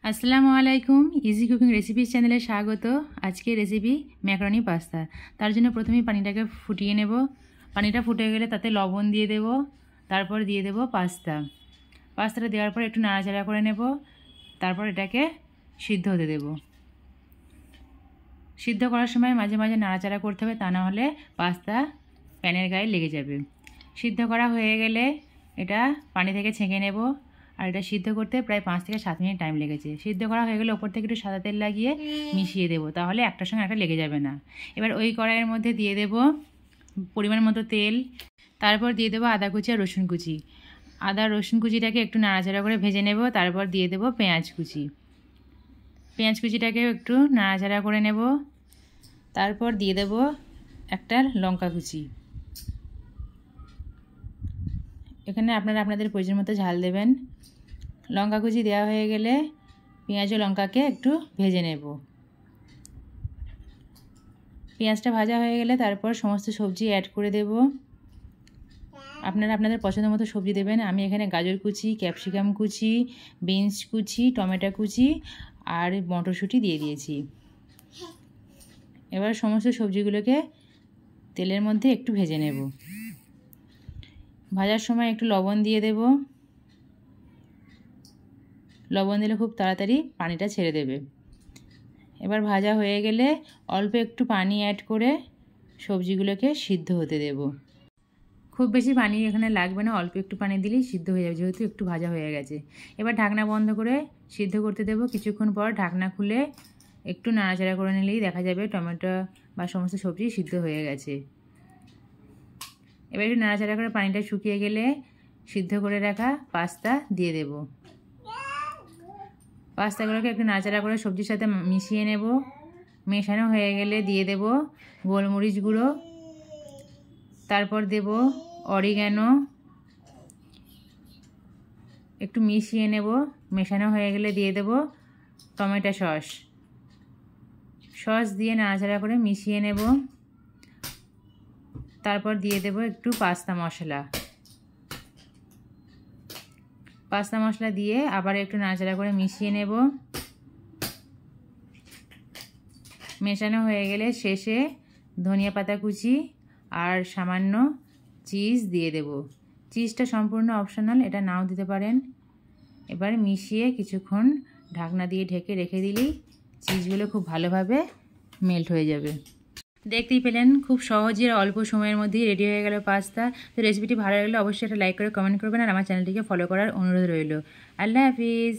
আসসালামু আলাইকুম, easy cooking recipes চ্যানেলে স্বাগত। আজকে রেসিপি ম্যাকারনি পাস্তা। তার জন্য প্রথমেই পানিটাকে ফুটিয়ে নেব। পানিটা ফুটে গেলে তাতে লবণ দিয়ে দেব, তারপর দিয়ে দেব পাস্তাটা দেওয়ার পর একটু নাড়াচাড়া করে নেব, তারপর এটাকে সিদ্ধ হতে দেব। সিদ্ধ করার সময় মাঝে মাঝে নাড়াচাড়া করতে হবে, তা না হলে পাস্তা প্যানের গায়ে লেগে যাবে। সিদ্ধ করা হয়ে গেলে এটা পানি থেকে ছেঁকে নেব। আর এটা সিদ্ধ করতে প্রায় 5 থেকে 7 মিনিট টাইম লেগেছে। সিদ্ধ করা হয়ে গেলে ওপর থেকে একটু সাদা তেল লাগিয়ে মিশিয়ে দেবো, তাহলে একটার সঙ্গে একটা লেগে যাবে না। এবার ওই কড়াইয়ের মধ্যে দিয়ে দেব পরিমাণ মতো তেল, তারপর দিয়ে দেবো আদা কুচি আর রসুন কুচি। আদা রসুন কুচিটাকে একটু নাড়াচাড়া করে ভেজে নেব, তারপর দিয়ে দেবো পেঁয়াজ কুচিটাকেও একটু নাড়াচাড়া করে নেব, তারপর দিয়ে দেব একটা লঙ্কা কুচি। এখানে আপনারা আপনাদের প্রয়োজন মতো ঝাল দেবেন। লঙ্কা কুচি দেওয়া হয়ে গেলে পেঁয়াজ ও লঙ্কাকে একটু ভেজে নেব। পেঁয়াজটা ভাজা হয়ে গেলে তারপর সমস্ত সবজি অ্যাড করে দেব। আপনারা আপনাদের পছন্দ মতো সবজি দেবেন। আমি এখানে গাজর কুচি, ক্যাপসিকাম কুচি, বিনস কুচি, টমেটো কুচি আর মটরশুঁটি দিয়ে দিয়েছি। এবার সমস্ত সবজিগুলোকে তেলের মধ্যে একটু ভেজে নেব। ভাজার সময় একটু লবণ দিয়ে দেব। লবণ দিলে খুব তাড়াতাড়ি পানিটা ছেড়ে দেবে। এবার ভাজা হয়ে গেলে অল্প একটু পানি অ্যাড করে সবজিগুলোকে সিদ্ধ হতে দেব। খুব বেশি পানি এখানে লাগবে না, অল্প একটু পানি দিলেই সিদ্ধ হয়ে যাবে, যেহেতু একটু ভাজা হয়ে গেছে। এবার ঢাকনা বন্ধ করে সিদ্ধ করতে দেব। কিছুক্ষণ পর ঢাকনা খুলে একটু নাড়াচাড়া করে নিলেই দেখা যাবে টমেটো বা সমস্ত সবজি সিদ্ধ হয়ে গেছে। এবার একটু নাড়াচাড়া করে পানিটা শুকিয়ে গেলে সিদ্ধ করে রাখা পাস্তা দিয়ে দেব। পাস্তাগুলোকে একটু নাড়াচাড়া করে সবজির সাথে মিশিয়ে নেব। মেশানো হয়ে গেলে দিয়ে দেব গোলমরিচ গুঁড়ো, তারপর দেব অরিগ্যানো, একটু মিশিয়ে নেব। মেশানো হয়ে গেলে দিয়ে দেব টমেটো সস দিয়ে নাড়াচাড়া করে মিশিয়ে নেব। তারপর দিয়ে দেব একটু পাস্তা মশলা দিয়ে আবার একটু নাড়াচাড়া করে মিশিয়ে নেব। মেশানো হয়ে গেলে শেষে ধনিয়া পাতা কুচি আর সামান্য চিজ দিয়ে দেব। চিজটা সম্পূর্ণ অপশনাল, এটা নাও দিতে পারেন। এবার মিশিয়ে কিছুক্ষণ ঢাকনা দিয়ে ঢেকে রেখে দিলেই চিজগুলো খুব ভালোভাবে মেল্ট হয়ে যাবে। দেখতেই পেলেন খুব সহজে অল্প সময়ের মধ্যেই রেডি হয়ে গেল পাস্তা। তো রেসিপিটি ভালো লাগলে অবশ্যই একটা লাইক করে কমেন্ট করবেন, আর আমার চ্যানেলটিকে ফলো করার অনুরোধ রইল। আল্লাহ হাফিজ।